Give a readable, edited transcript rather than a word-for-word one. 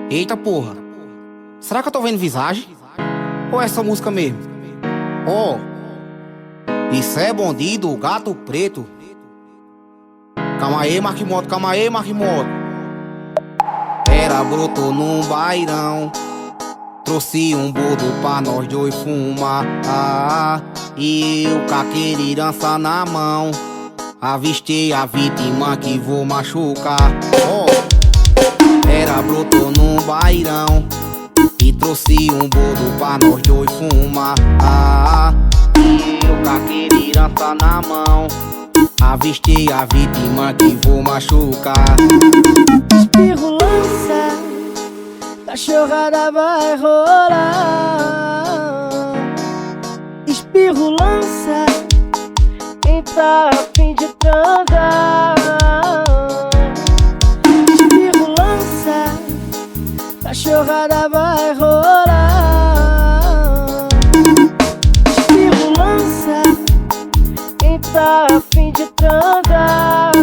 Eita porra, será que eu tô vendo visagem? Ou é essa música mesmo? Oh, isso é bandido, gato preto. Calma aí, Marquimoto, calma aí, Marquimoto. Era brotou num bairão, trouxe um bordo pra nós dois fumar. E eu com aquele herança na mão, avistei a vítima que vou machucar. Oh, era brotou num bairão e trouxe um bordo pra nós dois fumar. E eu com aquele herança na mão, avistei a vítima que vou machucar. Espirro lança, cachorrada vai rolar. Espirro lança, quem tá a fim de transar. Espirro lança, cachorrada vai rolar. Espirro lança, quem tá a fim de transar.